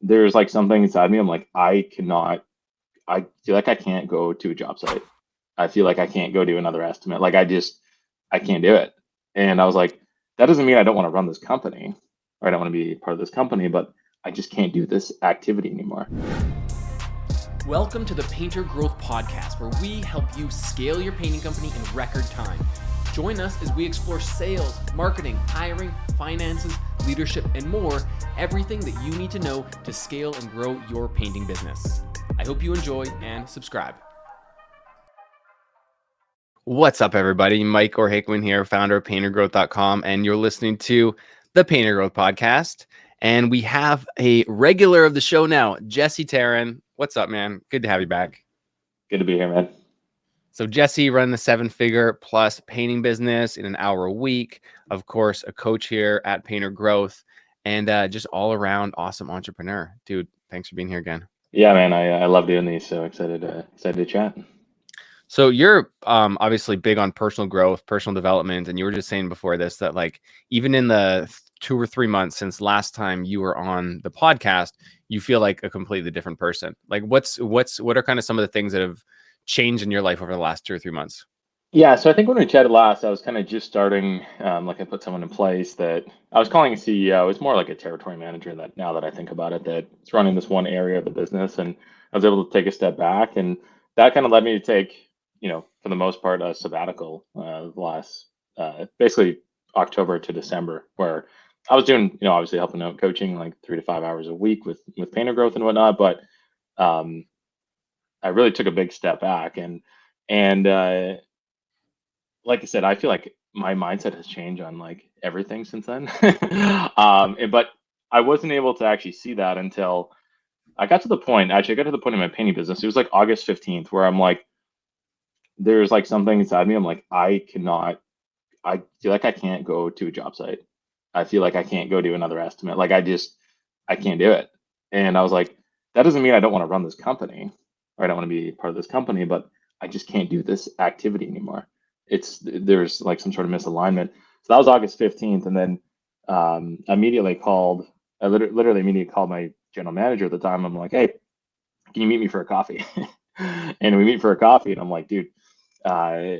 there's like something inside me. I'm like, I feel like I can't go to a job site. I feel like I can't go do another estimate. I can't do it. And I was like, that doesn't mean I don't want to run this company or I don't want to be part of this company, but I just can't do this activity anymore. Welcome to the Painter Growth Podcast, where we help you scale your painting company in record time. Join us as we explore sales, marketing, hiring, finances, leadership, and more, everything that you need to know to scale and grow your painting business. I hope you enjoy and subscribe. What's up, everybody? Mike Orhakeman here, founder of paintergrowth.com, and you're listening to the Painter Growth Podcast. And we have a regular of the show now, Jesse Teron. What's up, man? Good to have you back. Good to be here, man. So Jesse run the 7-figure plus painting business in an hour a week. Of course, a coach here at Painter Growth, and just all around awesome entrepreneur. Dude, thanks for being here again. Yeah, man, I love doing these. So excited to chat. So you're obviously big on personal growth, personal development, and you were just saying before this that like even in the 2 or 3 months since last time you were on the podcast, you feel like a completely different person. Like what are kind of some of the things that have changed in your life over the last 2 or 3 months? Yeah, so I think when we chatted last, I was kind of just starting, like I put someone in place that I was calling a CEO. It's more like a territory manager that now that I think about it, that's running this one area of the business. And I was able to take a step back. And that kind of led me to take, for the most part, a sabbatical last, basically October to December, where I was doing, obviously helping out coaching like 3 to 5 hours a week with painter growth and whatnot. But um, I really took a big step back and like I said, I feel like my mindset has changed on like everything since then. But I wasn't able to actually see that until I got to the point. Actually, I got to the point in my painting business. It was like August 15th, where I'm like, there's like something inside me. I'm like, I feel like I can't go to a job site. I feel like I can't go do another estimate. I can't do it. And I was like, that doesn't mean I don't want to run this company or I don't want to be part of this company, but I just can't do this activity anymore. There's like some sort of misalignment. So that was August 15th. And then immediately called, I literally immediately called my general manager at the time. I'm like, hey, can you meet me for a coffee? And we meet for a coffee. And I'm like, dude, uh,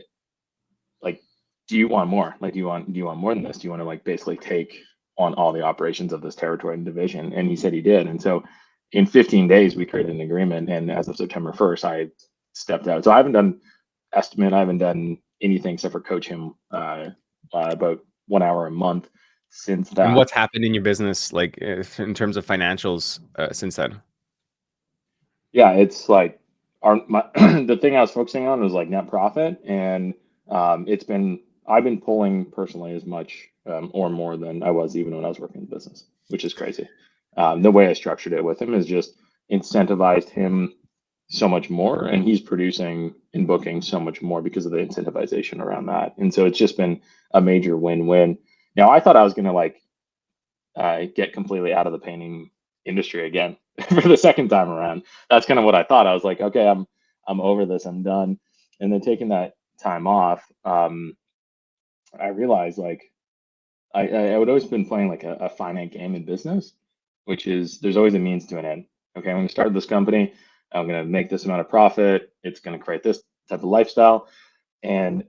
like, do you want more? Like, do you want more than this? Do you want to like basically take on all the operations of this territory and division? And he said he did. And so in 15 days, we created an agreement. And as of September 1st, I stepped out. So I haven't done estimate. I haven't done anything except for coach him about 1 hour a month since that. And what's happened in your business, like in terms of financials since then? Yeah, it's like the thing I was focusing on was like net profit, and I've been pulling personally as much or more than I was even when I was working in the business, which is crazy. The way I structured it with him is just incentivized him so much more, and he's producing and booking so much more because of the incentivization around that. And so it's just been a major win-win. Now I thought I was gonna like get completely out of the painting industry again for the second time around. That's kind of what I thought. I was like, okay, I'm over this. I'm done. And then taking that time off, I realized like I would always been playing like a finite game in business, which is there's always a means to an end. Okay, I'm going to start this company. I'm going to make this amount of profit. It's going to create this type of lifestyle. And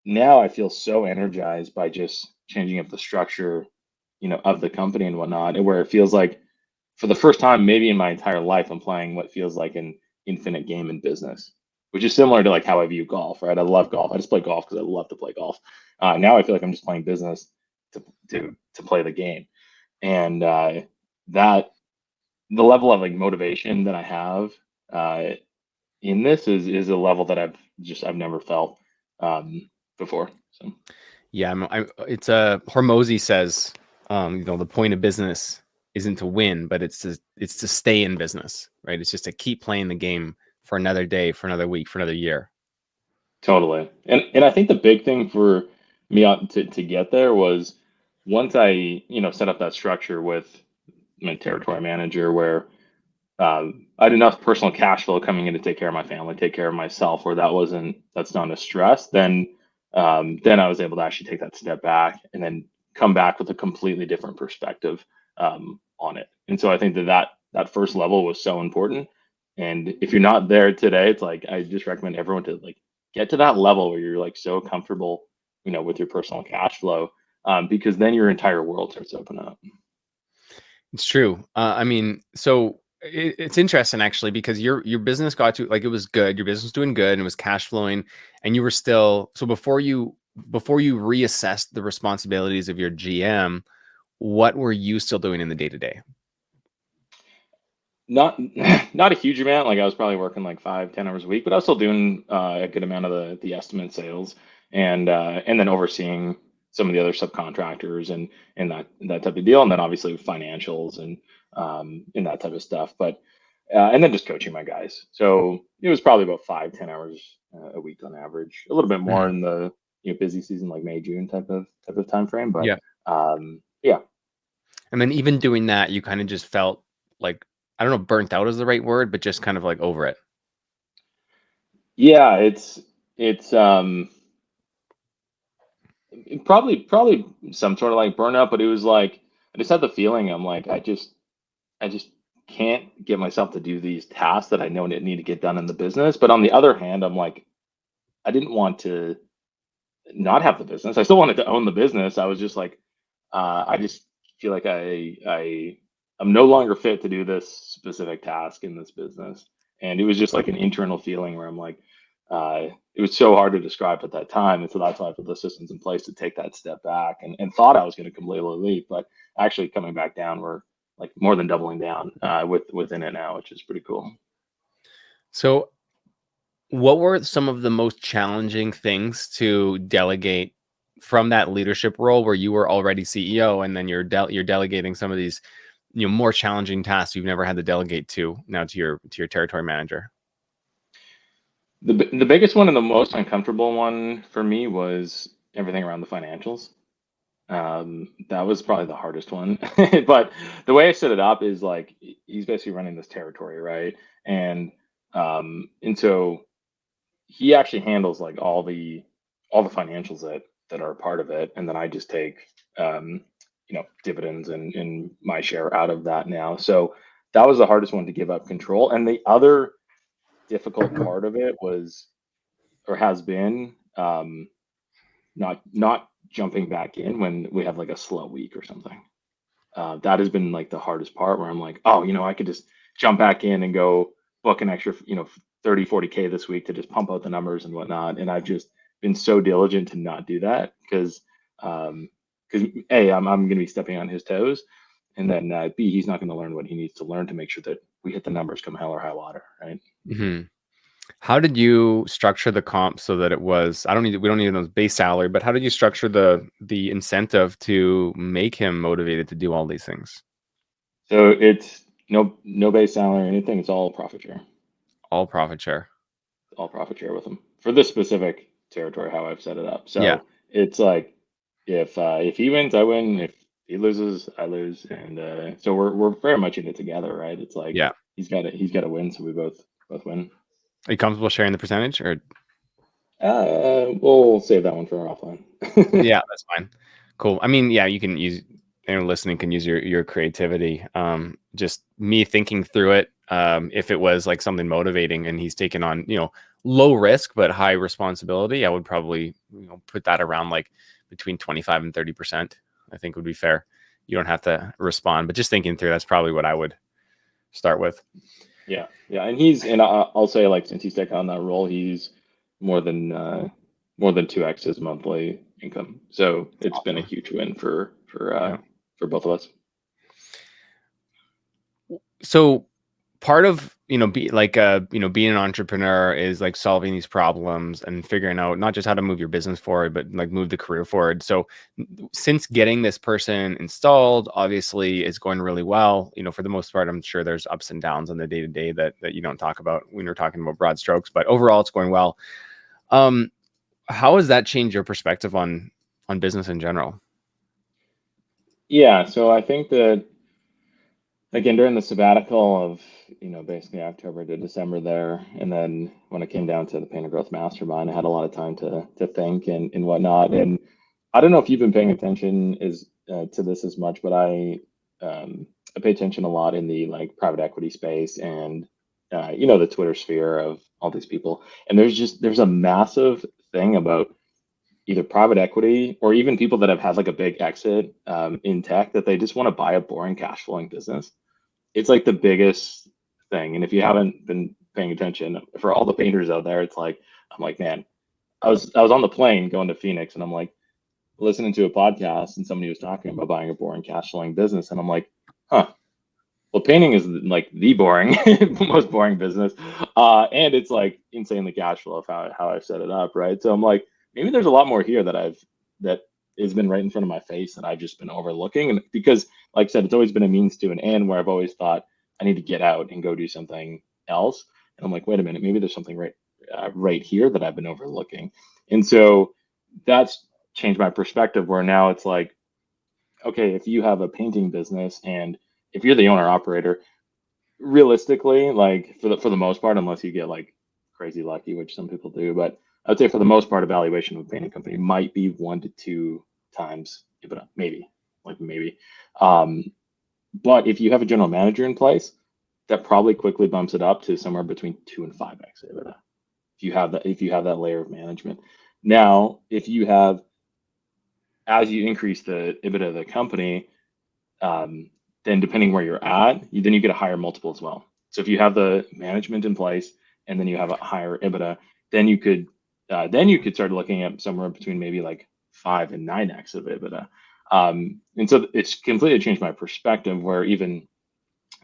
now I feel so energized by just changing up the structure, of the company and whatnot, and where it feels like for the first time, maybe in my entire life, I'm playing what feels like an infinite game in business, which is similar to like how I view golf, right? I love golf. I just play golf because I love to play golf. Now I feel like I'm just playing business to play the game, and that the level of like motivation that I have uh, in this is a level that I've never felt before. So Yeah, it's Hormozy says, the point of business isn't to win, but it's to stay in business, right? It's just to keep playing the game for another day, for another week, for another year. totally, and I think the big thing for me to get there was once I set up that structure with my territory manager where I had enough personal cash flow coming in to take care of my family, take care of myself, where that's not a stress. Then I was able to actually take that step back and then come back with a completely different perspective on it. And so I think that that first level was so important. And if you're not there today, it's like I just recommend everyone to like get to that level where you're like so comfortable, with your personal cash flow, because then your entire world starts to open up. It's true. I mean, so it's interesting actually because your business got to like it was good. Your business was doing good and it was cash flowing, and you were still so before you reassessed the responsibilities of your GM, what were you still doing in the day to day? Not not a huge amount. Like I was probably working like 5, 10 hours a week, but I was still doing a good amount of the estimate sales and then overseeing some of the other subcontractors and that type of deal, and then obviously financials and that type of stuff. But and then just coaching my guys. So it was probably about 5, 10 hours a week on average. A little bit more Mhm. in the busy season like May, June type of time frame. But Yeah. yeah. And then even doing that, you kind of just felt like, I don't know, burnt out is the right word, but just kind of like over it. Yeah, it's probably some sort of like burnout, but it was like I just had the feeling I'm like I just can't get myself to do these tasks that I know that need to get done in the business. But on the other hand, I'm like I didn't want to not have the business. I still wanted to own the business. I was just like I just feel like I'm no longer fit to do this specific task in this business. And it was just like an internal feeling where I'm like, it was so hard to describe at that time. And so that's why I put the systems in place to take that step back and thought I was going to completely leave, but actually coming back down, we're like more than doubling down within it now, which is pretty cool. So what were some of the most challenging things to delegate from that leadership role where you were already CEO and then you're delegating some of these more challenging tasks you've never had to delegate to now to your territory manager? The biggest one and the most uncomfortable one for me was everything around the financials. That was probably the hardest one. But the way I set it up is like he's basically running this territory, right? And so he actually handles like all the financials that are a part of it, and then I just take dividends and my share out of that now. So that was the hardest one to give up control. And the other difficult part of it was or has been not jumping back in when we have like a slow week or something. That has been like the hardest part where I'm like, oh, I could just jump back in and go book an extra, 30, 40K this week to just pump out the numbers and whatnot. And I've just been so diligent to not do that because A, I'm going to be stepping on his toes. And then B, he's not going to learn what he needs to learn to make sure that we hit the numbers come hell or high water. Right. Hmm. How did you structure the comp so that it was, we don't need those base salary, but how did you structure the incentive to make him motivated to do all these things? So it's no base salary or anything. It's All profit share. all profit share with him for this specific territory, how I've set it up. Yeah. So it's like if he wins, I win. If he loses, I lose. And so we're very much in it together, right? It's like Yeah. he's got to win, so we both win. Are you comfortable sharing the percentage or? We'll save that one for our offline. Yeah, that's fine. Cool. I mean, yeah, you can use anyone listening can use your creativity. Just me thinking through it. If it was like something motivating and he's taken on, low risk but high responsibility, I would probably, put that around like between 25 and 30%. I think would be fair. You don't have to respond, but just thinking through, that's probably what I would start with. Yeah, and I'll say like since he's taken on that role, he's more than uh, more than 2x his monthly income. So it's been a Awesome. huge win for Yeah. for both of us. So part of being an entrepreneur is like solving these problems and figuring out not just how to move your business forward but like move the career forward. So since getting this person installed obviously is going really well, for the most part. I'm sure there's ups and downs on the day to day that you don't talk about when you're talking about broad strokes, but overall it's going well. um how has that changed your perspective on business in general? Yeah, so I think that again during the sabbatical of basically October to December there, and then when it came down to the Painter Growth Mastermind, I had a lot of time to think and whatnot. And I don't know if you've been paying attention to this as much, but I pay attention a lot in the like private equity space and the Twitter sphere of all these people. And there's a massive thing about either private equity or even people that have had like a big exit in tech that they just want to buy a boring cash flowing business. It's like the biggest thing. And if you haven't been paying attention, for all the painters out there, it's like I'm like, man, I was on the plane going to Phoenix and I'm like listening to a podcast and somebody was talking about buying a boring cash flowing business. And I'm like, huh, well, painting is like the boring, most boring business. And it's like insanely cash flow of how I've set it up. Right. So I'm like, maybe there's a lot more here that has been right in front of my face that I've just been overlooking. And because, like I said, it's always been a means to an end where I've always thought I need to get out and go do something else. And I'm like, wait a minute, maybe there's something right here that I've been overlooking. And so that's changed my perspective where now it's like, okay, if you have a painting business and if you're the owner operator, realistically, like for the most part, unless you get like crazy lucky, which some people do, but I'd say for the most part, a valuation of a painting company might be 1 to 2 times EBITDA, maybe. Um, but if you have a general manager in place, that probably quickly bumps it up to somewhere between 2 and 5x EBITDA. If you have that layer of management. Now, if you have as you increase the EBITDA of the company, then depending where you're at, then you get a higher multiple as well. So if you have the management in place and then you have a higher EBITDA, then you could start looking at somewhere between maybe like 5 and 9x of EBITDA. And so it's completely changed my perspective where even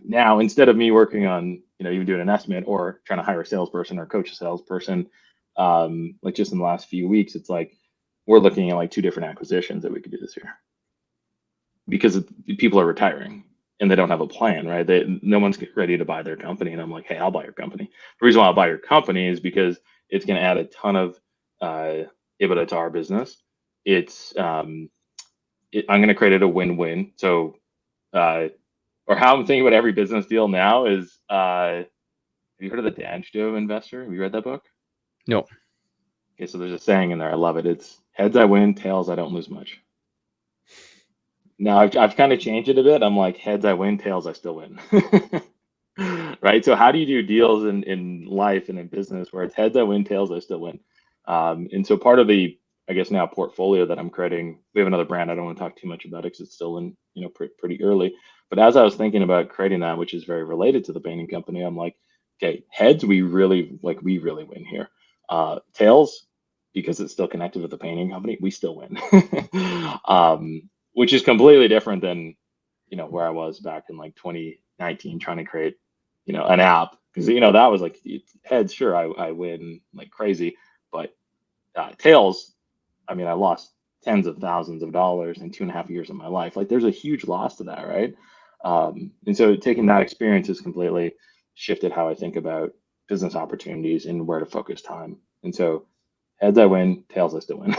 now, instead of me working on, even doing an estimate or trying to hire a salesperson or coach a salesperson, like just in the last few weeks, it's like we're looking at like 2 different acquisitions that we could do this year because people are retiring and they don't have a plan, right? No one's ready to buy their company. And I'm like, hey, I'll buy your company. The reason why I'll buy your company is because it's going to add a ton of EBITDA to our business. I'm going to create it a win-win. So, or how I'm thinking about every business deal now is, have you heard of the Danjo Investor? Have you read that book? No. Okay, so there's a saying in there. I love it. It's heads I win, tails I don't lose much. Now I've kind of changed it a bit. I'm like heads I win, tails I still win. Right. So how do you do deals in life and in business where it's heads I win, tails I still win? And so part of the, I guess now portfolio that I'm creating, we have another brand. I don't want to talk too much about it because it's still in, pretty early. But as I was thinking about creating that, which is very related to the painting company, I'm like, okay, heads, we really win here. Tails, because it's still connected with the painting company, we still win. Which is completely different than, where I was back in like 2019 trying to create, an app. Because, that was like heads, sure, I win like crazy. But tails, I mean, I lost tens of thousands of dollars in 2.5 years of my life. Like there's a huge loss to that, right? And so taking that experience has completely shifted how I think about business opportunities and where to focus time. And so heads I win, tails I still win.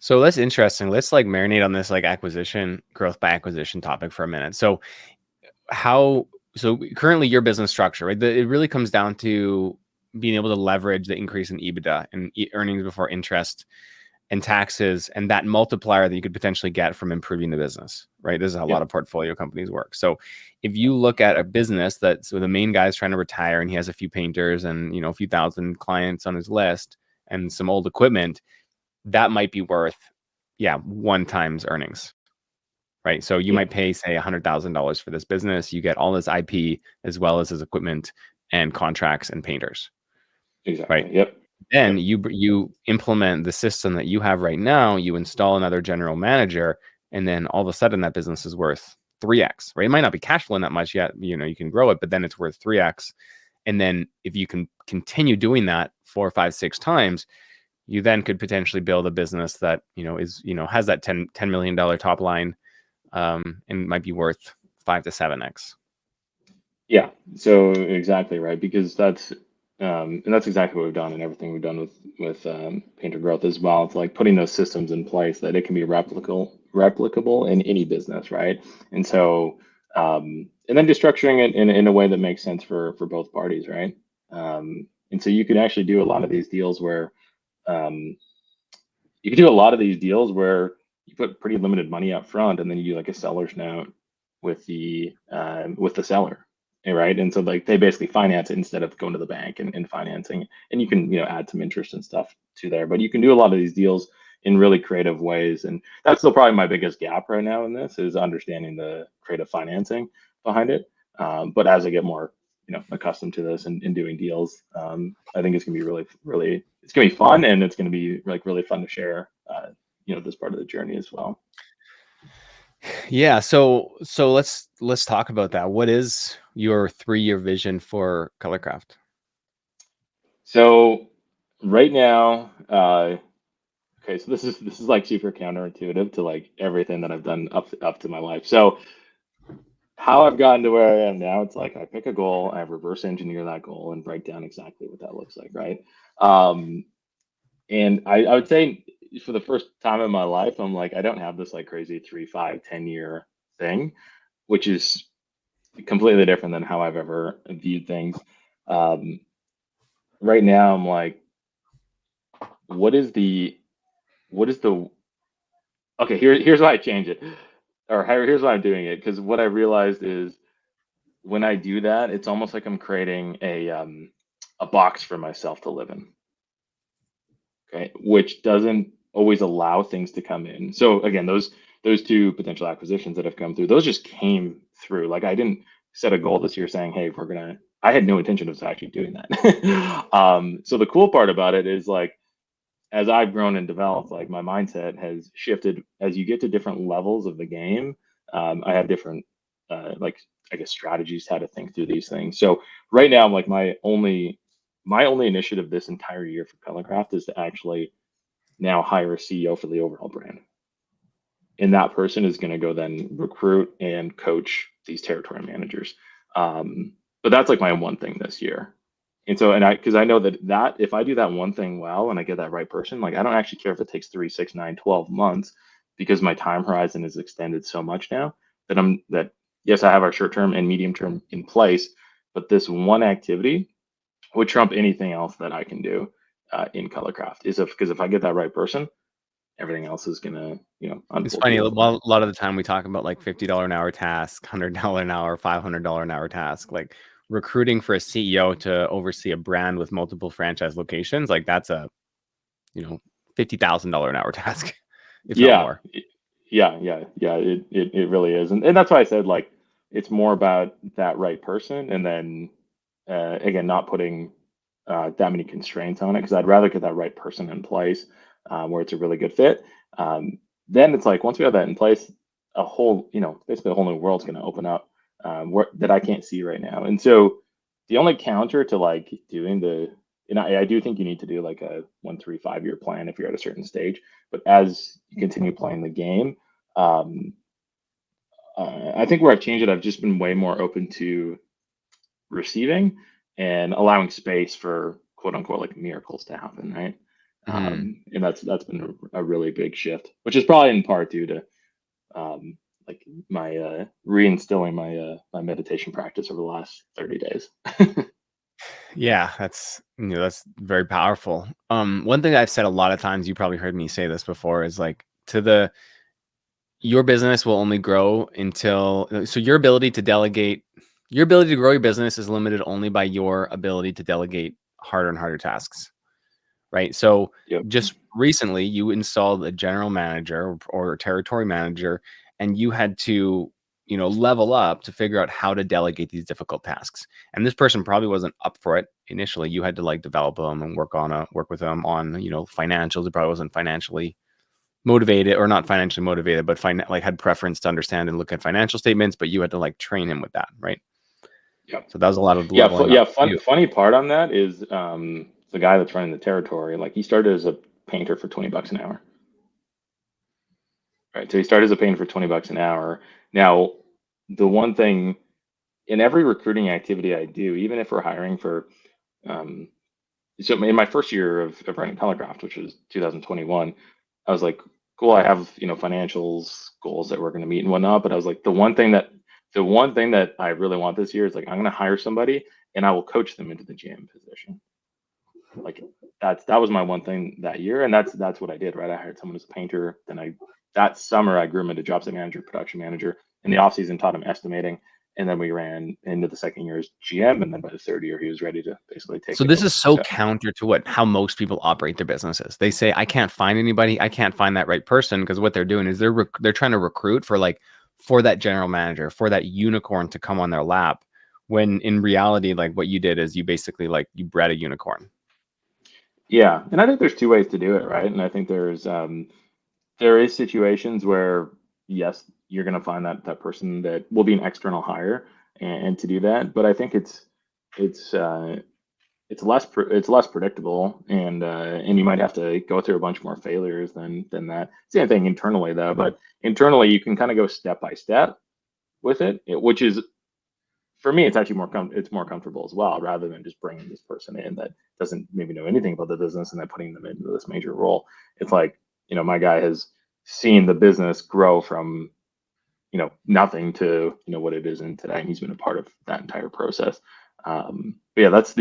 So that's interesting. Let's like marinate on this like growth by acquisition topic for a minute. So currently your business structure, right? It really comes down to being able to leverage the increase in EBITDA and earnings before interest and taxes and that multiplier that you could potentially get from improving the business, right? This is how a lot of portfolio companies work. So if you look at a business so the main guy is trying to retire and he has a few painters and, a few thousand clients on his list and some old equipment, that might be worth, 1x earnings, right? So you might pay, say, $100,000 for this business. You get all this IP as well as his equipment and contracts and painters. Exactly. Right. Yep. Then you implement the system that you have right now. You install another general manager, and then all of a sudden that business is worth 3x. Right. It might not be cash flowing that much yet. You can grow it, but then it's worth 3x. And then if you can continue doing that 4, 5, 6 times, you then could potentially build a business that, has that $10 million top line and might be worth 5 to 7x. Yeah, so exactly right, because and that's exactly what we've done and everything we've done with Painter Growth as well. It's like putting those systems in place that it can be replicable in any business, right? And so and then just structuring it in a way that makes sense for both parties, right? And so you can actually do a lot of these deals where you put pretty limited money up front and then you do like a seller's note with the seller, right? And so like they basically finance it instead of going to the bank and financing. And you can add some interest and stuff to there, but you can do a lot of these deals in really creative ways. And that's still probably my biggest gap right now in this is understanding the creative financing behind it. But as I get more accustomed to this and doing deals, I think it's gonna be really it's gonna be fun, and it's gonna be like really fun to share this part of the journey as well. Yeah, so let's talk about that. What is your 3-year vision for Colorcraft? So right now, okay, so this is like super counterintuitive to like everything that I've done up to my life. So how I've gotten to where I am now, it's like I pick a goal, I reverse engineer that goal and break down exactly what that looks like, right? Um, and I would say for the first time in my life, I'm like, I don't have this like crazy 3, 5, 10 year thing, which is completely different than how I've ever viewed things. Um, right now, I'm like, what is the what is the okay, here's why I change it. Or here's why I'm doing it. Because what I realized is when I do that, it's almost like I'm creating a box for myself to live in. Okay, which doesn't always allow things to come in. So again, those two potential acquisitions that have come through, those just came through. Like I didn't set a goal this year saying, "Hey, we're gonna." I had no intention of actually doing that. So the cool part about it is like as I've grown and developed, like my mindset has shifted as you get to different levels of the game. I have different, like I guess strategies how to think through these things. So right now, I'm like my only initiative this entire year for Colorcraft is to actually now hire a CEO for the overall brand, and that person is going to go then recruit and coach these territory managers. But that's like my one thing this year. And so, because I know that if I do that one thing well and I get that right person, like I don't actually care if it takes 3, 6, 9, 12 months because my time horizon is extended so much now that yes, I have our short term and medium term in place, but this one activity would trump anything else that I can do in Colorcraft. Because if I get that right person, everything else is gonna It's unfold funny, a beautifully. lot of the time we talk about like $50 an hour task, $100 an hour, $500 an hour task, like recruiting for a CEO to oversee a brand with multiple franchise locations, like that's a, $50,000 an hour task, if not Yeah, more. yeah. It really is, and that's why I said like it's more about that right person, and then again not putting that many constraints on it because I'd rather get that right person in place where it's a really good fit. Um, then it's like once we have that in place, a whole basically a whole new world's going to open up that I can't see right now. And so the only counter to like doing the and I do think you need to do like a 1, 3, 5 year plan if you're at a certain stage. But as you continue playing the game, um, I think where I've changed it, I've just been way more open to receiving and allowing space for quote unquote like miracles to happen, right? Mhm. And that's been a really big shift, which is probably in part due to like my reinstilling my meditation practice over the last 30 days. Yeah, that's very powerful. One thing I've said a lot of times, you probably heard me say this before, is like your business will only grow so your ability to grow your business is limited only by your ability to delegate harder and harder tasks, right? So Yep. just recently you installed a general manager or a territory manager, and you had to, level up to figure out how to delegate these difficult tasks. And this person probably wasn't up for it initially. You had to like develop them and work with them on, financials. It probably wasn't financially motivated, or not financially motivated, but like had preference to understand and look at financial statements, but you had to like train him with that, right? Yep. So that was a lot of Yeah. leveling up Yeah. for you. Funny part on that is the guy that's running the territory. Like he started as a painter for $20 an hour. Right. So he started as a painter for $20 an hour. Now, the one thing in every recruiting activity I do, even if we're hiring for, um, so in my first year of running Telegraph, which was 2021, I was like, cool, I have, financials goals that we're going to meet and whatnot. But I was like, the one thing that I really want this year is like, I'm going to hire somebody and I will coach them into the GM position. Like that was my one thing that year. And that's what I did, right? I hired someone as a painter. Then that summer I grew him into job site manager, production manager. in the off season taught him estimating, and then we ran into the second year as GM, and then by the third year he was ready to basically take So it this over. is so counter to how most people operate their businesses. They say, I can't find anybody, I can't find that right person, because what they're doing is they're trying to recruit for that general manager, for that unicorn to come on their lap, when in reality, like what you did is you basically you bred a unicorn. Yeah, and I think there's two ways to do it, right? And I think there is situations where yes, you're going to find that person that will be an external hire, and to do that. But I think it's it's less predictable, and you might have to go through a bunch more failures than that. Same thing internally though, but internally you can kind of go step by step with which is, for me, it's actually it's more comfortable as well, rather than just bringing this person in that doesn't maybe know anything about the business and then putting them into this major role. It's like, my guy has seen the business grow from, nothing to, what it is in today. And he's been a part of that entire process. But yeah, that's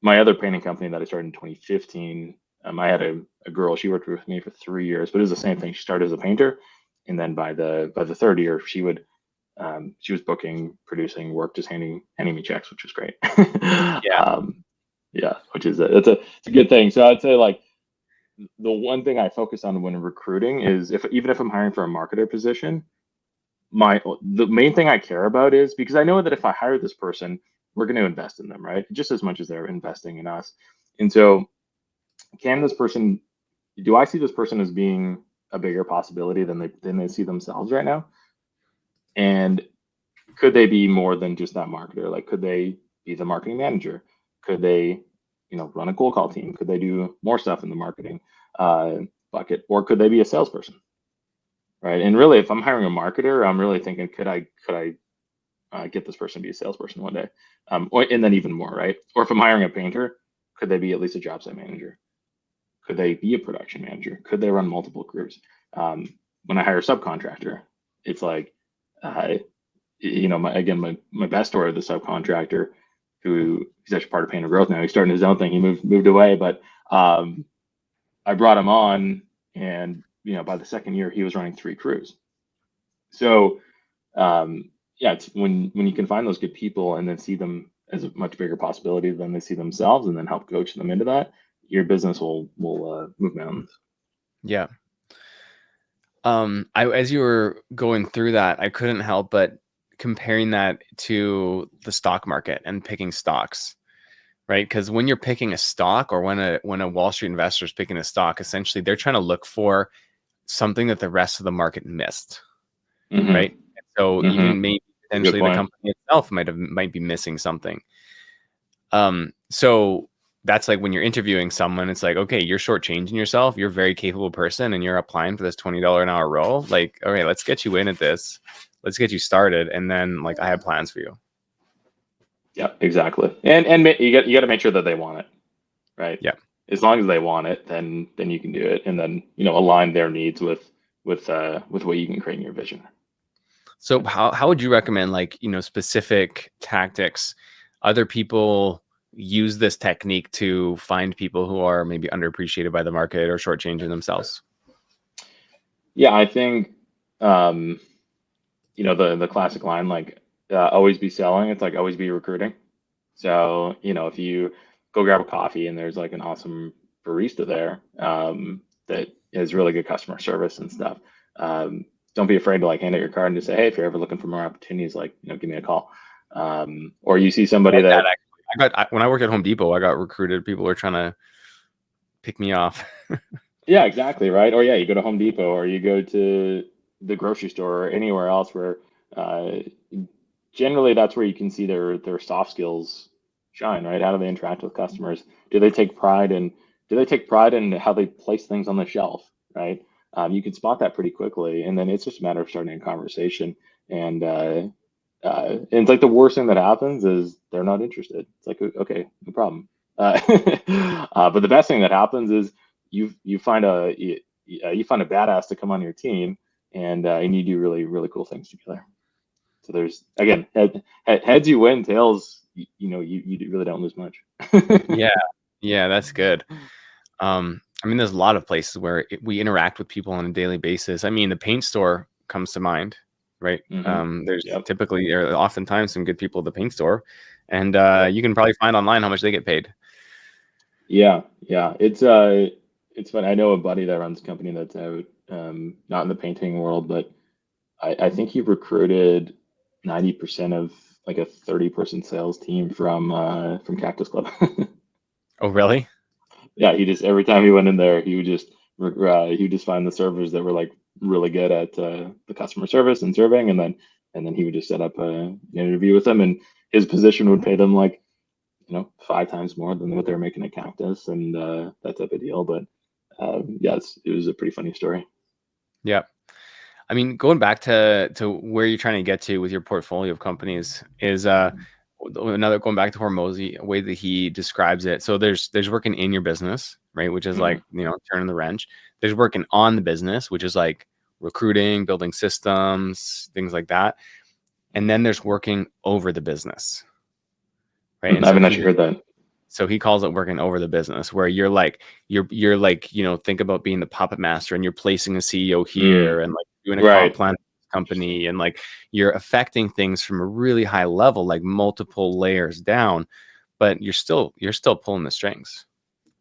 my other painting company that I started in 2015. I had a girl, she worked with me for 3 years, but it was the same thing. She started as a painter. And then by the third year, she was booking, producing work, just handing me checks, which was great. Yeah. Yeah, which is it's a good thing. So I'd say, like, the one thing I focus on when recruiting is, even if I'm hiring for a marketer position, the main thing I care about is, because I know that if I hire this person, we're going to invest in them, right? Just as much as they're investing in us. And so, do I see this person as being a bigger possibility than they see themselves right now? And could they be more than just that marketer? Like, could they be the marketing manager? Could they, run a cold call team? Could they do more stuff in the marketing bucket? Or could they be a salesperson? Right. And really, if I'm hiring a marketer, I'm really thinking, could I get this person to be a salesperson one day? And then even more, right? Or if I'm hiring a painter, could they be at least a job site manager? Could they be a production manager? Could they run multiple crews? When I hire a subcontractor, it's like, my best story of the subcontractor, he's actually part of Painter Growth now. He's starting his own thing. He moved away, but I brought him on, and by the second year, he was running 3 crews. So yeah, it's when you can find those good people and then see them as a much bigger possibility than they see themselves, and then help coach them into that, your business will move mountains. Yeah. As you were going through that, I couldn't help but comparing that to the stock market and picking stocks, right? Because when you're picking a stock, or when a Wall Street investor is picking a stock, essentially they're trying to look for something that the rest of the market missed, Mm-hmm. right? So Mm-hmm. even maybe potentially the company itself might be missing something. So that's like when you're interviewing someone, it's like, okay, you're shortchanging yourself. You're a very capable person, and you're applying for this $20 an hour role. Like, okay, let's get you in at this. Let's get you started, and then I have plans for you. Yeah, exactly. And you got to make sure that they want it, right? Yeah. As long as they want it, then you can do it, and then align their needs with what you can create in your vision. So how would you recommend, specific tactics? Other people use this technique to find people who are maybe underappreciated by the market or shortchanging themselves? Yeah, I think the classic line, like, always be selling. It's like always be recruiting. So if you go grab a coffee and there's like an awesome barista there, that has really good customer service and stuff, don't be afraid to hand out your card and just say, hey, if you're ever looking for more opportunities, give me a call. Or you see somebody that when I worked at Home Depot, I got recruited. People were trying to pick me off. Yeah, exactly. Right. Or yeah, you go to Home Depot, or you go to the grocery store, or anywhere else where generally that's where you can see their soft skills shine, right? How do they interact with customers? Do they take pride in how they place things on the shelf, right? You can spot that pretty quickly, and then it's just a matter of starting a conversation. And it's like the worst thing that happens is they're not interested. It's like, okay, no problem. But the best thing that happens is you find a badass to come on your team, and you do really, really cool things together. So there's, again, heads you win, tails you really don't lose much. Yeah, that's good. There's a lot of places where we interact with people on a daily basis. The paint store comes to mind, right? There's Yep. typically or oftentimes some good people at the paint store, and you can probably find online how much they get paid. Yeah, it's funny. I know a buddy that runs a company that's out, not in the painting world, but I think he recruited 90% of like a 30-person sales team from Cactus Club. Oh, really? Yeah, he just every time he went in there, he would just find the servers that were like really good at the customer service and serving, and then he would just set up an interview with them, and his position would pay them like 5 times more than what they're making at Cactus, and that type of deal. But yeah, it was a pretty funny story. Yeah. I mean, going back to where you're trying to get to with your portfolio of companies is another going back to Hormozy, a way that he describes it. So there's working in your business, right? Which is like, turning the wrench. There's working on the business, which is like recruiting, building systems, things like that. And then there's working over the business, right? And I haven't actually heard that. so he calls it working over the business, where you're like, think about being the puppet master and you're placing a CEO here and like doing a comp Right. plan company, and like you're affecting things from a really high level, like multiple layers down, but you're still pulling the strings.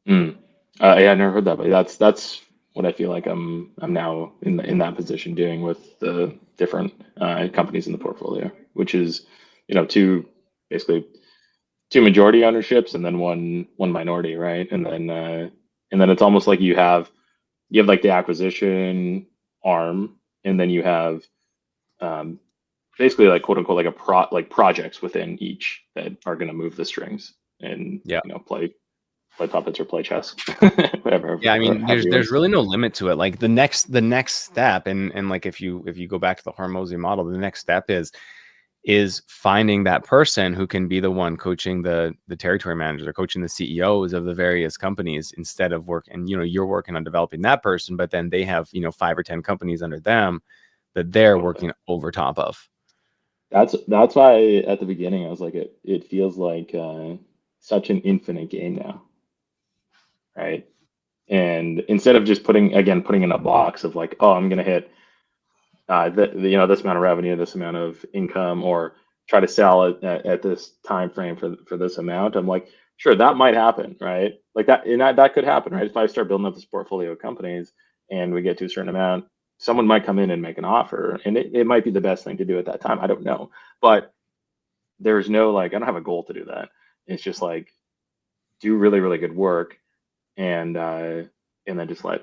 Yeah, I never heard that, but that's what I feel like I'm now in that position doing with the different companies in the portfolio, which is basically two majority ownerships and then one minority, right? And then it's almost like you have like the acquisition arm, and then you have um, basically like quote unquote like projects within each that are going to move the strings and Yeah. play puppets or play chess, whatever. Yeah, I mean, have there's really no limit to it. Like the next step, and like if you go back to the Hormozy model, the next step is finding that person who can be the one coaching the territory managers or coaching the CEOs of the various companies, instead of you're working on developing that person, but then they have 5 or 10 companies under them that they're working over top of. That's why at the beginning I was like, it feels like such an infinite game now, right? And instead of just putting in a box of like, oh, I'm gonna hit this amount of revenue, this amount of income, or try to sell it at this time frame for this amount. I'm like, sure, that might happen, right? Like that, and that could happen, right? If I start building up this portfolio of companies and we get to a certain amount, someone might come in and make an offer, and it might be the best thing to do at that time. I don't know, but there's no like, I don't have a goal to do that. It's just like do really really good work, and then just I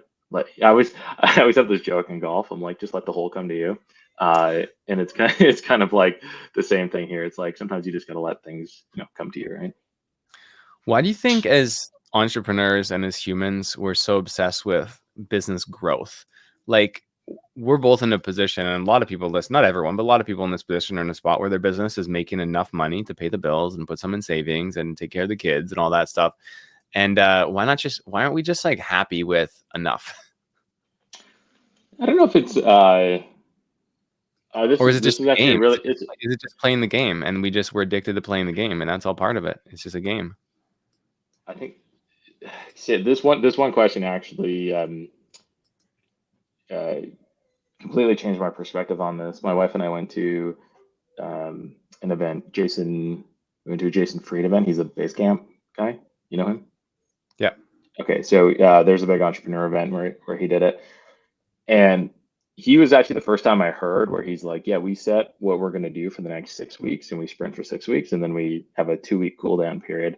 always have this joke in golf. I'm like, just let the hole come to you. And it's kind of like the same thing here. It's like sometimes you just gotta let things come to you, right? Why do you think, as entrepreneurs and as humans, we're so obsessed with business growth? Like, we're both in a position, and a lot of people not everyone, but a lot of people in this position are in a spot where their business is making enough money to pay the bills and put some in savings and take care of the kids and all that stuff. And why aren't we just like happy with enough? I don't know if it's Or is it this just is a actually game? really Is it just playing the game, and we're addicted to playing the game, and that's all part of it? It's just a game. I think this one question actually uh, completely changed my perspective on this. My wife and I went to an event. We went to a Jason Fried event. He's a base camp guy. You know him? Yeah. Okay, so there's a big entrepreneur event where he did it, and he was actually the first time I heard where he's like, "Yeah, we set what we're going to do for the next 6 weeks, and we sprint for 6 weeks, and then we have a 2 week cool down period."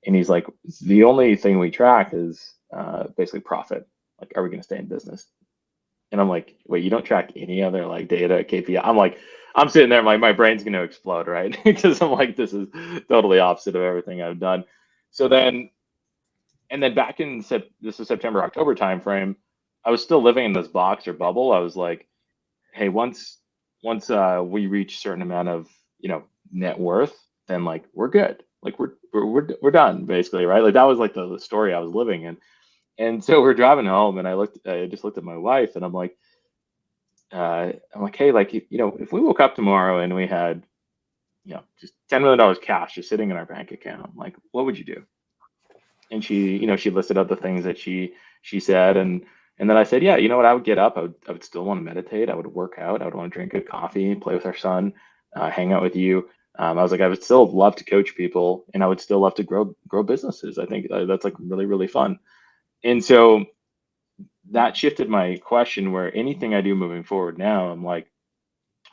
And he's like, "The only thing we track is basically profit. Like, are we going to stay in business?" And I'm like, "Wait, you don't track any other like data KPI?" I'm sitting there, like my brain's going to explode, right? Because I'm like, this is totally opposite of everything I've done. So then and then back in this is September, October timeframe, I was still living in this box or bubble. I was like, hey, once we reach a certain amount of net worth, then like we're good. Like we're done basically, right? Like that was like the story I was living in. And so we're driving home, and I just looked at my wife, and I'm like, hey, like if we woke up tomorrow and we had just $10 million cash just sitting in our bank account, like what would you do? And she listed out the things that she said, and And then I said, yeah, you know what? I would get up. I would still want to meditate. I would work out. I would want to drink good coffee, play with our son, hang out with you. I was like, I would still love to coach people, and I would still love to grow businesses. I think that's like really, really fun. And so that shifted my question where anything I do moving forward now, I'm like,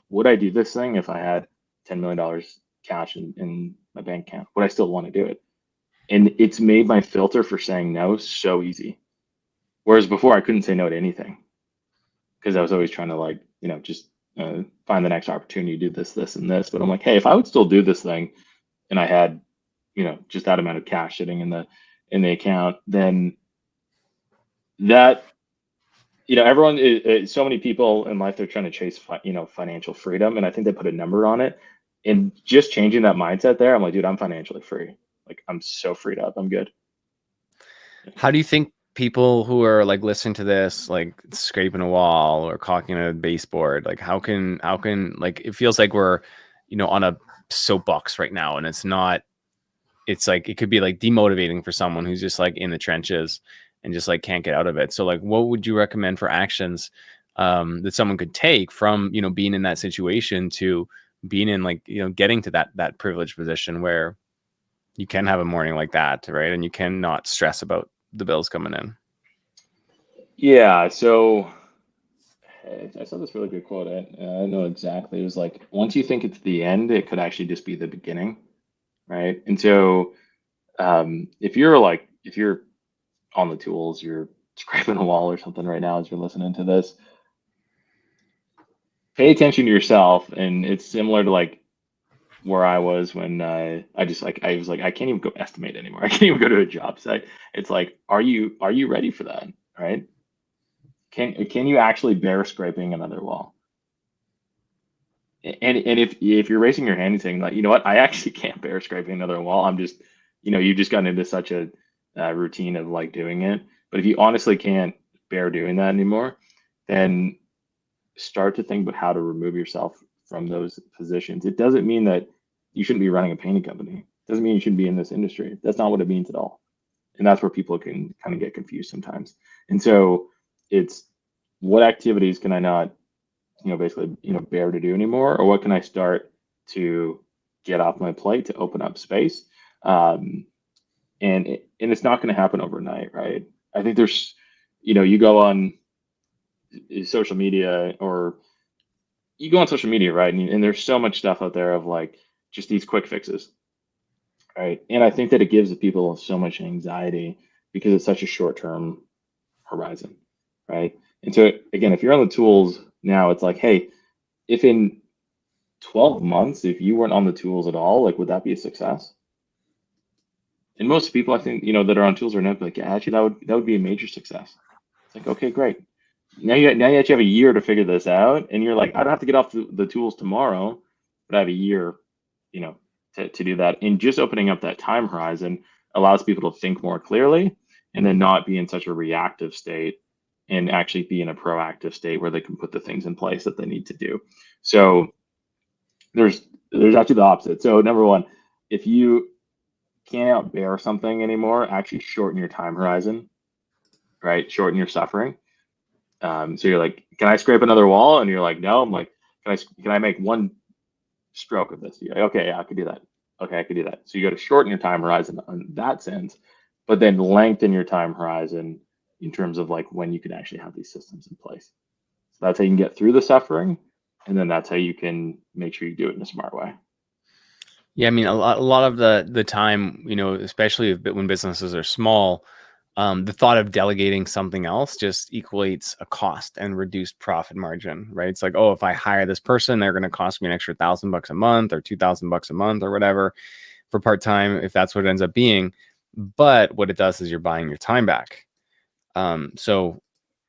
would I do this thing if I had $10 million cash in my bank account? Would I still want to do it? And it's made my filter for saying no so easy. Whereas before I couldn't say no to anything because I was always trying to like, just find the next opportunity to do this, this, and this. But I'm like, hey, if I would still do this thing and I had, just that amount of cash sitting in the account, then that, everyone so many people in life, they're trying to chase, financial freedom. And I think they put a number on it. And just changing that mindset there, I'm like, dude, I'm financially free. Like, I'm so freed up. I'm good. How do you think people who are like listening to this, like scraping a wall or caulking a baseboard, like how can like, it feels like we're, on a soapbox right now, and it's not, it's like, it could be like demotivating for someone who's just like in the trenches and just like can't get out of it. So like, what would you recommend for actions that someone could take from, being in that situation to being in like, getting to that privileged position where you can have a morning like that, right? And you cannot stress about the bills coming in. Yeah. So I saw this really good quote. I don't know exactly. It was like, once you think it's the end, it could actually just be the beginning. Right. And so if you're on the tools, you're scraping a wall or something right now as you're listening to this, pay attention to yourself. And it's similar to like where I was when I was like, I can't even go estimate anymore. I can't even go to a job site. It's like, are you ready for that? Right? Can you actually bear scraping another wall? And if you're raising your hand and saying like, you know what, I actually can't bear scraping another wall. I'm just, you've just gotten into such a routine of like doing it. But if you honestly can't bear doing that anymore, then start to think about how to remove yourself from those positions. It doesn't mean that you shouldn't be running a painting company. It doesn't mean you shouldn't be in this industry. That's not what it means at all. And that's where people can kind of get confused sometimes. And so it's, what activities can I not, basically, bear to do anymore, or what can I start to get off my plate to open up space? And it's not going to happen overnight, right? I think there's, you go on social media, or you go on social media, right? And there's so much stuff out there of like just these quick fixes, right? And I think that it gives the people so much anxiety because it's such a short-term horizon, right? And so again, if you're on the tools now, it's like, hey, if in 12 months, if you weren't on the tools at all, like, would that be a success? And most people, I think, that are on tools are not like, yeah, actually, that would be a major success. It's like, okay, great. Now you actually have a year to figure this out, and you're like, I don't have to get off the tools tomorrow, but I have a year, you know, to do that. And just opening up that time horizon allows people to think more clearly, and then not be in such a reactive state, and actually be in a proactive state where they can put the things in place that they need to do. So there's actually the opposite. So number one, if you can't bear something anymore, actually shorten your time horizon, right? Shorten your suffering. So you're like, can I scrape another wall? And you're like, no. I'm like, can I make one stroke of this? You're like, okay, yeah, I could do that. Okay, I could do that. So you got to shorten your time horizon in that sense, but then lengthen your time horizon in terms of like when you can actually have these systems in place. So that's how you can get through the suffering, and then that's how you can make sure you do it in a smart way. Yeah, I mean, a lot of the time, especially when businesses are small, the thought of delegating something else just equates a cost and reduced profit margin, right? It's like, oh, if I hire this person, they're going to cost me an extra $1,000 a month or $2,000 a month or whatever for part-time, if that's what it ends up being. But what it does is you're buying your time back. So,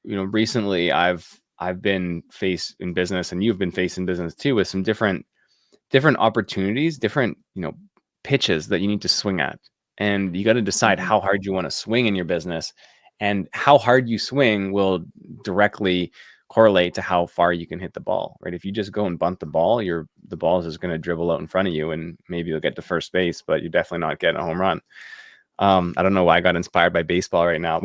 recently I've been faced in business, and you've been faced in business too, with some different opportunities, different, pitches that you need to swing at. And you got to decide Mhm. how hard you want to swing in your business, and how hard you swing will directly correlate to how far you can hit the ball, right? If you just go and bunt the ball, the ball is just going to dribble out in front of you, and maybe you'll get to first base, but you're definitely not getting a home run. I don't know why I got inspired by baseball right now,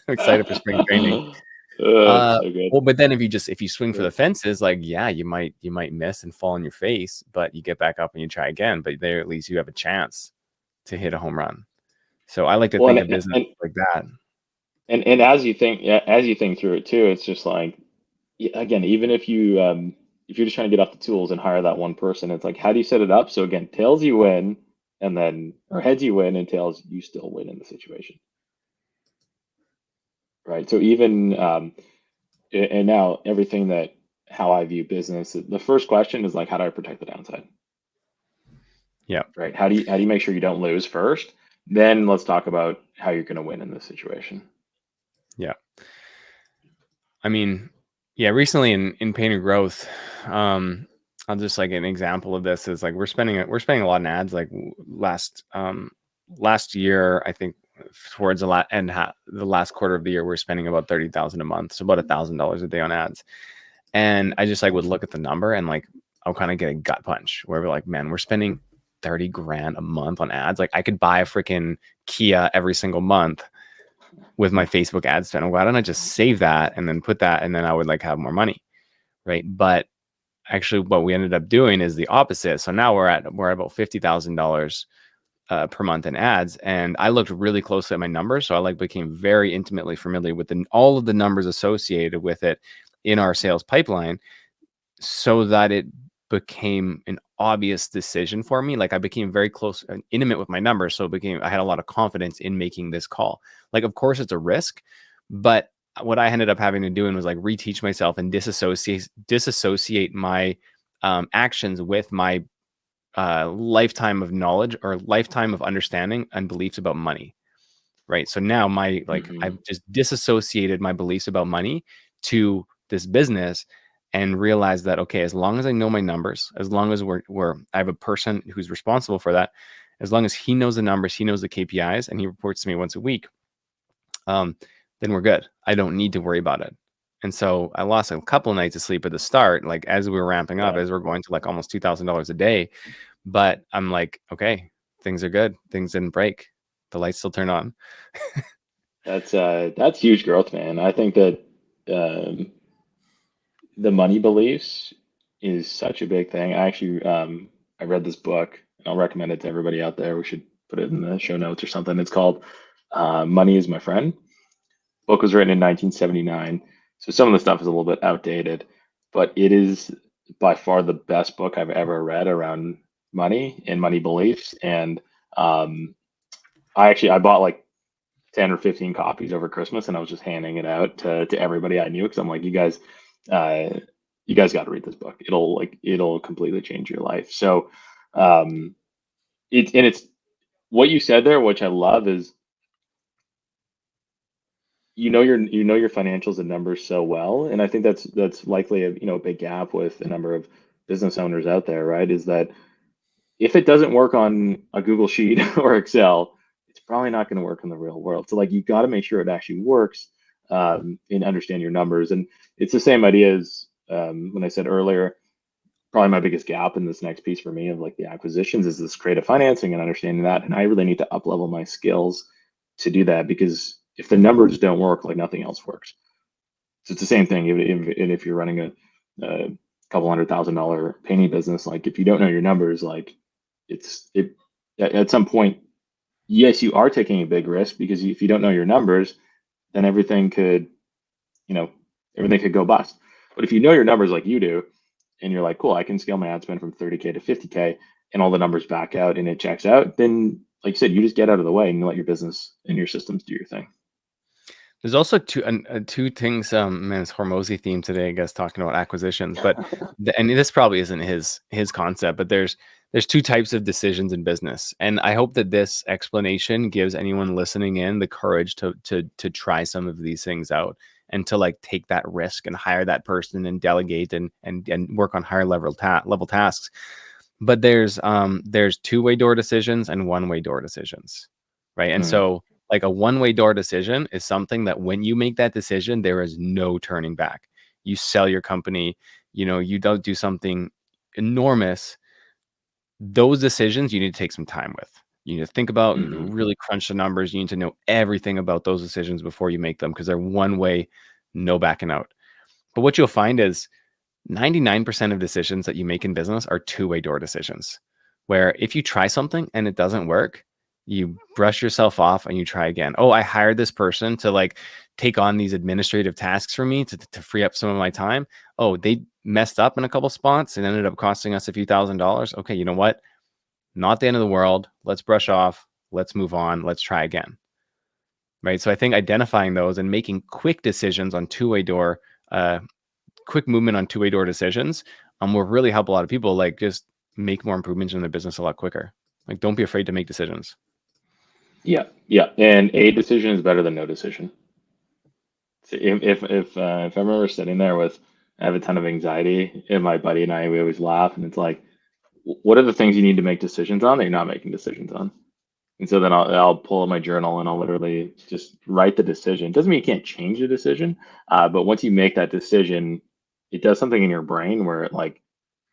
Excited for spring training. That's so good. Well, but then if you swing for Yeah. the fences, like, yeah, you might miss and fall on your face, but you get back up and you try again. But there, at least you have a chance to hit a home run. So I like to Well, think of business like that. and as you think, yeah, as you think through it too, it's just like, again, even if you're just trying to get off the tools and hire that one person, it's like, how do you set it up? So again, tails you win, and then or heads you win, and tails you still win in the situation, right? So even and now everything that how I view business, the first question is like, how do I protect the downside, Yeah. right? How do you make sure you don't lose first? Then let's talk about how you're going to win in this situation. Yeah. I mean, yeah, recently in Painter Growth, I'll just like an example of this is like we're spending a lot on ads. Like last year, I think towards the the last quarter of the year, we're spending about 30,000 a month, so about $1,000 a day on ads. And I just like would look at the number and like I'll kind of get a gut punch where we're like, man, we're spending 30 grand a month on ads. Like I could buy a freaking Kia every single month with my Facebook ad spend. Why don't I just save that and then put that, and then I would like have more money, right? But actually, what we ended up doing is the opposite. So now we're at about $50,000 per month in ads, and I looked really closely at my numbers. So I like became very intimately familiar with all of the numbers associated with it in our sales pipeline, so that it became an obvious decision for me. Like I became very close and intimate with my numbers. So I had a lot of confidence in making this call. Like, of course it's a risk, but what I ended up having to do was like reteach myself and disassociate my actions with my lifetime of knowledge or lifetime of understanding and beliefs about money. Right. So now I've just disassociated my beliefs about money to this business and realized that, okay, as long as I know my numbers, as long as I have a person who's responsible for that, as long as he knows the numbers, he knows the KPIs, and he reports to me once a week, then we're good. I don't need to worry about it. And so I lost a couple of nights of sleep at the start, like as we were ramping up, Yeah. as we're going to like almost $2,000 a day. But I'm like, okay, things are good. Things didn't break. The lights still turn on. That's huge growth, man. I think that um, the money beliefs is such a big thing. I read this book, and I'll recommend it to everybody out there. We should put it in the show notes or something. It's called Money is My Friend. Book was written in 1979, so some of the stuff is a little bit outdated, but it is by far the best book I've ever read around money and money beliefs. And um, I bought like 10 or 15 copies over Christmas, and I was just handing it out to everybody I knew because I'm like, uh, you guys got to read this book. It'll completely change your life. So um, it's what you said there, which I love, is you know your financials and numbers so well, and I think that's likely a big gap with a number of business owners out there, right? Is that if it doesn't work on a Google Sheet or Excel, it's probably not going to work in the real world. So like you got to make sure it actually works and understand your numbers. And it's the same idea as when I said earlier, probably my biggest gap in this next piece for me of like the acquisitions is this creative financing and understanding that. And I really need to up level my skills to do that because if the numbers don't work, like nothing else works. So it's the same thing. If you're running a couple $100,000 painting business, like if you don't know your numbers, like it at some point, yes, you are taking a big risk because if you don't know your numbers, then you know, everything could go bust. But if you know your numbers like you do, and you're like, cool, I can scale my ad spend from 30K to 50K and all the numbers back out and it checks out, then like you said, you just get out of the way and you let your business and your systems do your thing. There's also two things. Man, it's Hormozy theme today, I guess, talking about acquisitions. But and this probably isn't his concept, but there's two types of decisions in business, and I hope that this explanation gives anyone listening in the courage to try some of these things out and to like take that risk and hire that person and delegate and work on higher level tasks. But there's two-way door decisions and one-way door decisions, right? And Mm, so like a one-way door decision is something that when you make that decision, there is no turning back. You sell your company, you don't do something enormous. Those decisions you need to take some time with. You need to think about, you need to Mhm. really crunch the numbers. You need to know everything about those decisions before you make them, because they're one way, no backing out. But what you'll find is 99% of decisions that you make in business are two-way door decisions, where if you try something and it doesn't work, you brush yourself off and you try again. Oh, I hired this person to like take on these administrative tasks for me to free up some of my time. Oh, they messed up in a couple spots and ended up costing us a few $1,000s. Okay, you know what? Not the end of the world. Let's brush off. Let's move on. Let's try again. Right. So I think identifying those and making quick decisions on two-way door, quick movement on two-way door decisions will really help a lot of people like just make more improvements in their business a lot quicker. Like, don't be afraid to make decisions. Yeah, yeah, and a decision is better than no decision. So if I remember sitting there with, I have a ton of anxiety, and my buddy and I, we always laugh, and it's like, what are the things you need to make decisions on that you're not making decisions on? And so then I'll pull up my journal and I'll literally just write the decision. Doesn't mean you can't change the decision, but once you make that decision, it does something in your brain where it like,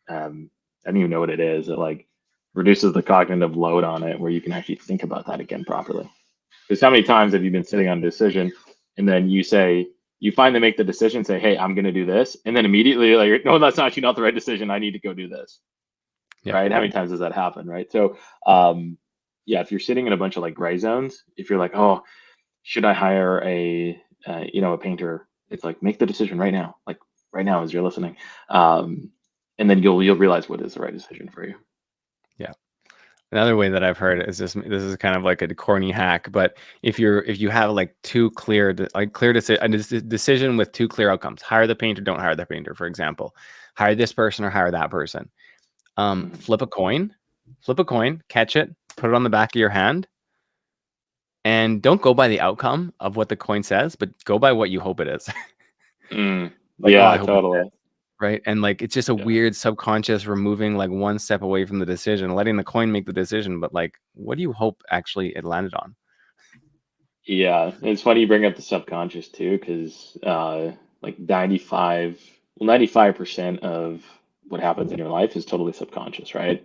I don't even know what it is. It like reduces the cognitive load on it, where you can actually think about that again properly. Because how many times have you been sitting on a decision and then you finally make the decision, say, hey, I'm going to do this. And then immediately you're like, no, that's actually not the right decision. I need to go do this. Yeah. Right. How many times does that happen? Right. So, yeah, if you're sitting in a bunch of like gray zones, if you're like, oh, should I hire a painter? It's like, make the decision right now, like right now as you're listening. And then you'll realize what is the right decision for you. Yeah. Another way that I've heard is this is kind of like a corny hack, but if you have like two clear decision with two clear outcomes, hire the painter, don't hire the painter, for example, hire this person or hire that person. Mhm. Flip a coin, catch it, put it on the back of your hand, and don't go by the outcome of what the coin says, but go by what you hope it is. Like, oh, Yeah, I hope it's totally. this, right? And like, it's just a Yeah. weird subconscious removing like one step away from the decision, letting the coin make the decision. But like, what do you hope actually it landed on? Yeah, it's funny you bring up the subconscious too, because like 95% of what happens in your life is totally subconscious, right?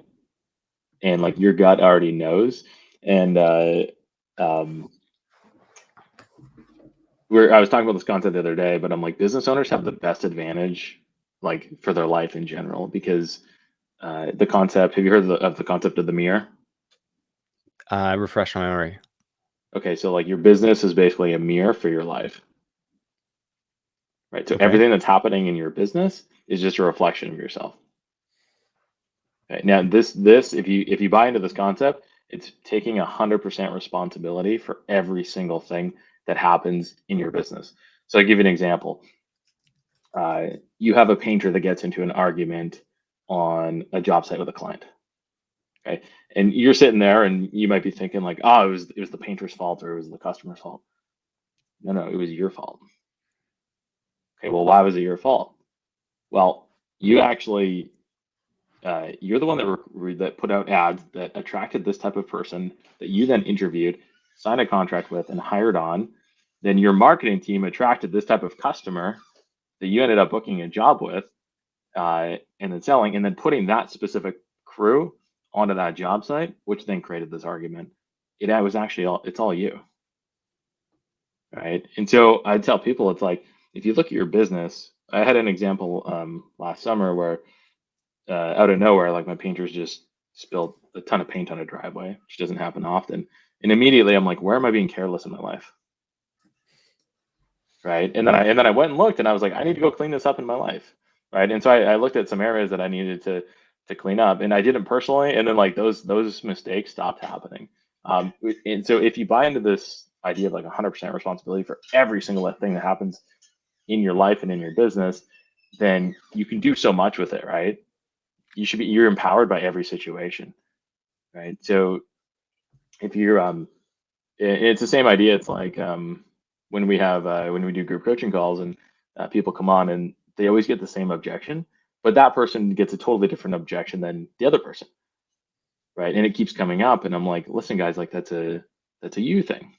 And like your gut already knows. And um, I was talking about this concept the other day, but I'm like, business owners have the best advantage, like for their life in general, because the concept. Have you heard of the concept of the mirror? Refresh my memory. Okay, so like your business is basically a mirror for your life, right? So Okay. everything that's happening in your business is just a reflection of yourself. Okay. Now, this if you buy into this concept, it's taking 100% responsibility for every single thing that happens in your business. So I'll give you an example. You have a painter that gets into an argument on a job site with a client. Okay, and you're sitting there and you might be thinking like, oh, it was the painter's fault or it was the customer's fault. No, no, it was your fault. Okay, well, why was it your fault? Well, you actually you're the one that that put out ads that attracted this type of person that you then interviewed, signed a contract with, and hired on. Then your marketing team attracted this type of customer that you ended up booking a job with, and then selling, and then putting that specific crew onto that job site, which then created this argument. It was actually it's all you, right? And so I tell people, it's like if you look at your business. I had an example last summer where out of nowhere, like my painters just spilled a ton of paint on a driveway, which doesn't happen often. And immediately I'm like, where am I being careless in my life? Right. And then I went and looked and I was like, I need to go clean this up in my life. Right. And so I looked at some areas that I needed to clean up and I did them personally. And then like those mistakes stopped happening. And so if you buy into this idea of like 100% responsibility for every single thing that happens in your life and in your business, then you can do so much with it, right? You're empowered by every situation, right? So if you're it's the same idea. It's like when we do group coaching calls and people come on and they always get the same objection, but that person gets a totally different objection than the other person, right? And it keeps coming up and I'm like, listen guys, like that's a you thing,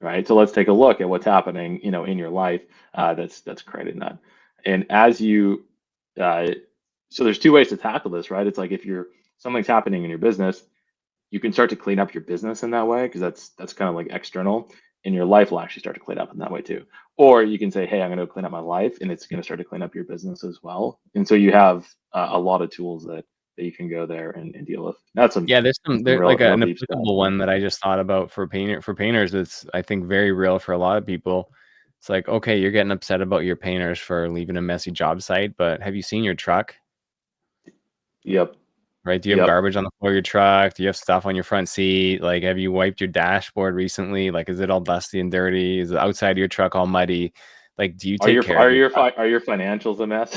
right? So let's take a look at what's happening, in your life that's creating that. And as you uh, so there's two ways to tackle this, right? It's like if you're something's happening in your business, you can start to clean up your business in that way, because that's kind of like external, and your life will actually start to clean up in that way too. Or you can say, hey, I'm going to clean up my life, and it's going to start to clean up your business as well. And so you have a lot of tools that you can go there and deal with. That's some Yeah, there's like real an deep stuff. applicable one that I just thought about for painters. It's, I think, very real for a lot of people. It's like, okay, you're getting upset about your painters for leaving a messy job site, but have you seen your truck? Yep. Right? Do you have Yep. garbage on the floor of your truck? Do you have stuff on your front seat? Like, have you wiped your dashboard recently? Like, is it all dusty and dirty? Is the outside of your truck all muddy? Like, do you take care of your truck? Are your financials a mess?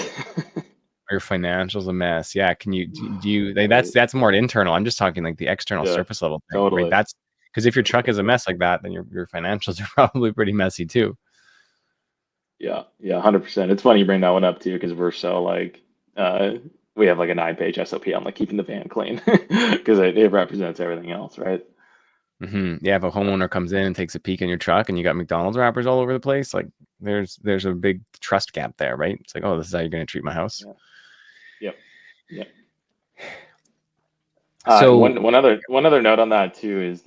Are your financials a mess? Yeah. Can you do you like, Right. that's more internal. I'm just talking like the external Yeah, surface level thing, right? totally. That's because if your truck is a mess like that, then your financials are probably pretty messy too. Yeah, yeah, 100%. It's funny you bring that one up too, because we're so like, uh, we have like a 9-page SOP on like keeping the van clean, because it represents everything else, right? Yeah, if a homeowner comes in and takes a peek in your truck and you got McDonald's wrappers all over the place, like there's a big trust gap there, right? It's like, oh, this is how you're going to treat my house. Yeah. Yep. Yep. So One other note on that too is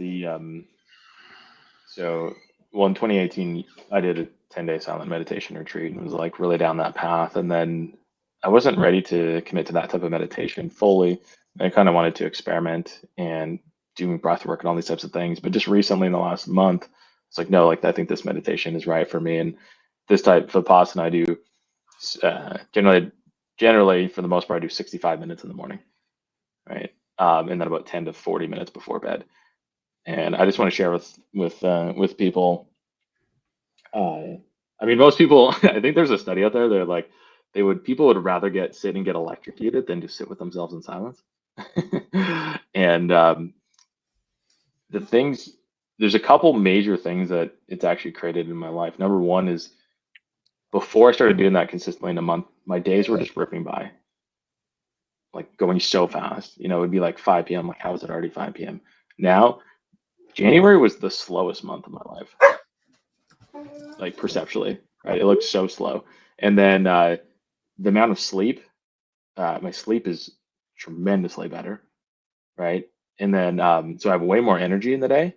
so well, in 2018 I did a 10-day silent meditation retreat and was like really down that path, and then I wasn't ready to commit to that type of meditation fully. I kind of wanted to experiment and doing breath work and all these types of things, but just recently in the last month it's like, no, like I think this meditation is right for me. And this type of vipassana I do, generally for the most part I do 65 minutes in the morning, right? And then about 10 to 40 minutes before bed. And I just want to share with people. I mean, most people. I think there's a study out there. They're like, people would rather sit and get electrocuted than just sit with themselves in silence. And the things, there's a couple major things that it's actually created in my life. Number one is, before I started doing that consistently in a month, my days were just ripping by, like going so fast. You know, it'd be like 5 p.m. Like, how is it already 5 p.m.? Now, January was the slowest month of my life, like perceptually, right? It looked so slow. And then the amount of sleep, my sleep is tremendously better, right? And then so I have way more energy in the day.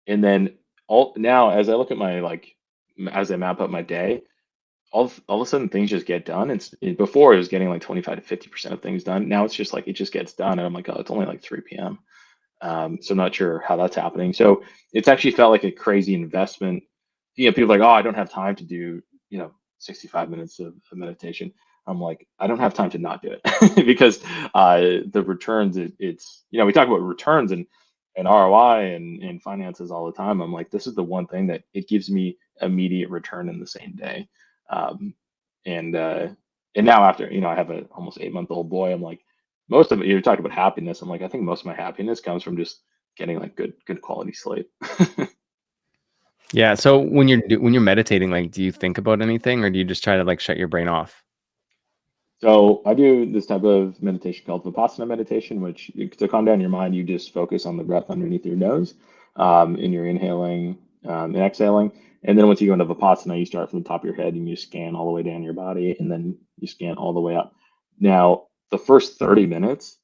And then all now, as I look at my like, as I map out my day, all of a sudden things just get done. Before it was getting like 25 to 50% of things done. Now it's just like it just gets done, and I'm like, oh, it's only like 3 p.m. So I'm not sure how that's happening. So it's actually felt like a crazy investment. You know, people are like, oh, I don't have time to do, 65 minutes of meditation. I'm like, I don't have time to not do it because the returns, it's, we talk about returns and ROI and finances all the time. I'm like, this is the one thing that it gives me immediate return in the same day. Um, and now after, I have a almost 8-month-old boy. I'm like, most of it, you're talking about happiness. I'm like, I think most of my happiness comes from just getting like good quality sleep. yeah, so when you're meditating, like, do you think about anything, or do you just try to like shut your brain off? So I do this type of meditation called Vipassana meditation, which to calm down your mind, you just focus on the breath underneath your nose, and you're inhaling and exhaling. And then once you go into Vipassana, you start from the top of your head and you scan all the way down your body, and then you scan all the way up. Now, the first 30 minutes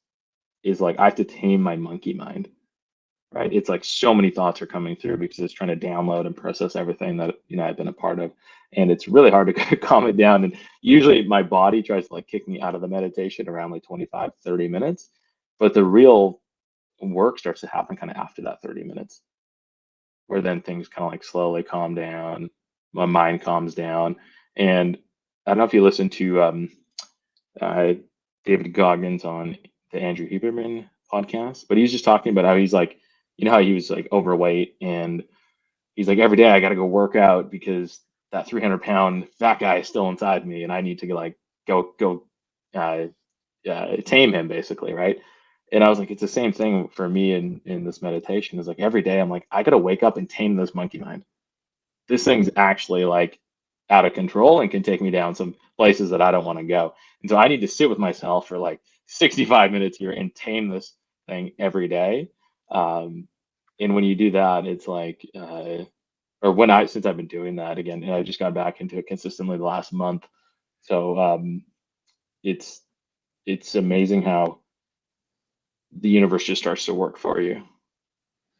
is like I have to tame my monkey mind, right? It's like so many thoughts are coming through because it's trying to download and process everything that I've been a part of, and it's really hard to calm it down. And usually my body tries to like kick me out of the meditation around like 25, 30 minutes, but the real work starts to happen kind of after that 30 minutes, where then things kind of like slowly calm down, my mind calms down. And I don't know if you listen to uh, David Goggins on the Andrew Huberman podcast, but he was just talking about how he's like, how he was like overweight, and he's like, every day I got to go work out because that 300-pound fat guy is still inside me, and I need to like go uh, tame him, basically, right? And I was like, it's the same thing for me in this meditation. Is like every day I'm like, I got to wake up and tame this monkey mind. This thing's actually like out of control and can take me down some places that I don't want to go. And so I need to sit with myself for like 65 minutes here and tame this thing every day. Um, and when you do that, it's like, or since I've been doing that again, and I just got back into it consistently the last month. So it's amazing how the universe just starts to work for you.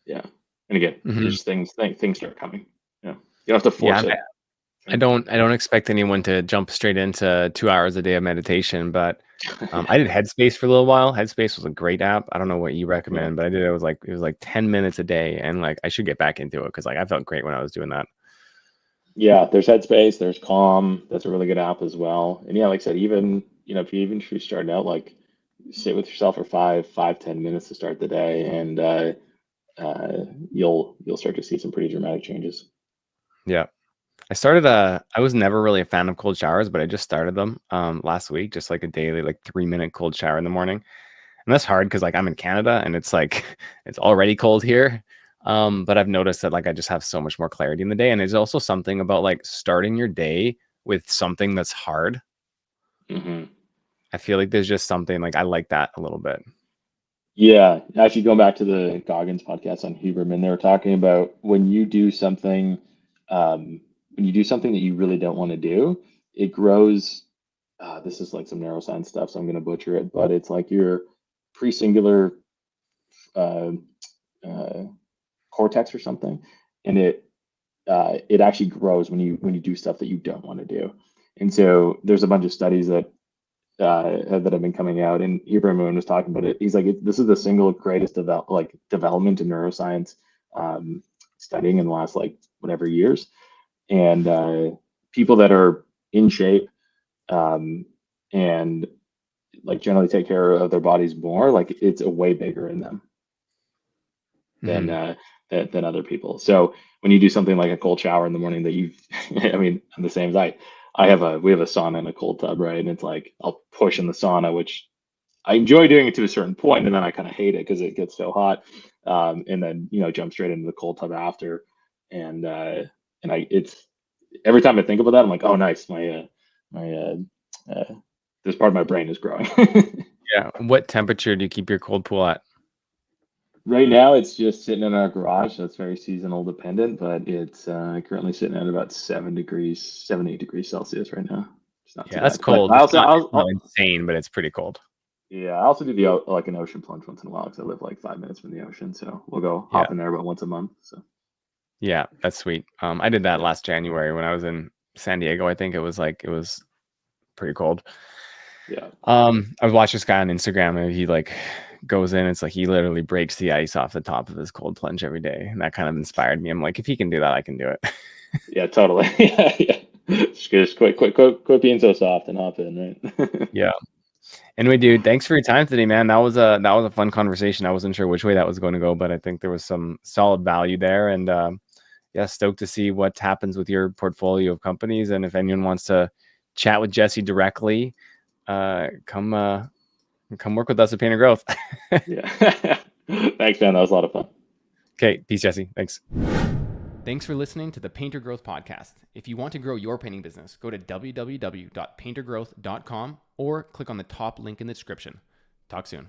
Yeah. And again, Mhm. there's things start coming. Yeah. You don't have to Yeah, force it. I don't expect anyone to jump straight into 2 hours a day of meditation, but, I did Headspace for a little while. Headspace was a great app. I don't know what you Yeah. recommend, but I did it. It was like 10 minutes a day, and, like, I should get back into it because like, I felt great when I was doing that. Yeah, there's Headspace, there's Calm. That's a really good app as well. And yeah, like I said, even if you're starting out, like sit with yourself for 10 minutes to start the day, and uh, you'll start to see some pretty dramatic changes. Yeah. I was never really a fan of cold showers, but I just started them, last week, just like a daily, like 3-minute cold shower in the morning. And that's hard because like I'm in Canada and it's like it's already cold here. But I've noticed that like I just have so much more clarity in the day. And there's also something about like starting your day with something that's hard. Hmm. I feel like there's just something like I like that a little bit. Yeah, actually, going back to the Goggins podcast on Huberman, they were talking about when you do something that you really don't want to do, it grows. This is like some neuroscience stuff, so I'm going to butcher it, but it's like your presingular uh, uh, cortex or something, and it actually grows when you do stuff that you don't want to do. And so there's a bunch of studies that have been coming out, and Ibrahim was talking about it. He's like, this is the single greatest development in neuroscience um, studying in the last like whatever years, and people that are in shape um, and like generally take care of their bodies more, like it's a way bigger in them than Mhm. than other people. So when you do something like a cold shower in the morning, that you, I mean, I'm the same as we have a sauna and a cold tub, right? And it's like I'll push in the sauna, which I enjoy doing it to a certain point, and then I kind of hate it because it gets so hot. And then jump straight into the cold tub after, and it's every time I think about that, I'm like, oh, nice, my this part of my brain is growing. Yeah. What temperature do you keep your cold pool at? Right now, it's just sitting in our garage. So it's very seasonal dependent, but it's currently sitting at about 7 degrees, 8 degrees Celsius right now. It's not too Yeah, that's bad. But cold. It's not insane, but it's pretty cold. yeah, I also do like an ocean plunge once in a while because I live like 5 minutes from the ocean, so we'll go Yeah. hop in there about once a month. So Yeah, that's sweet. I did that yeah, last January when I was in San Diego. I think it was pretty cold. yeah, I've watched this guy on Instagram and he like goes in. It's like he literally breaks the ice off the top of his cold plunge every day, and that kind of inspired me. I'm like, if he can do that, I can do it. yeah, totally. Yeah, yeah. Just quit being so soft and hop in, right? Yeah. Anyway, dude, thanks for your time today, man. That was a fun conversation. I wasn't sure which way that was going to go, but I think there was some solid value there. And yeah, stoked to see what happens with your portfolio of companies. And if anyone wants to chat with Jesse directly, come work with us at Painter Growth. Yeah. Thanks, man. That was a lot of fun. Okay, peace, Jesse. Thanks. Thanks for listening to the Painter Growth Podcast. If you want to grow your painting business, go to www.paintergrowth.com or click on the top link in the description. Talk soon.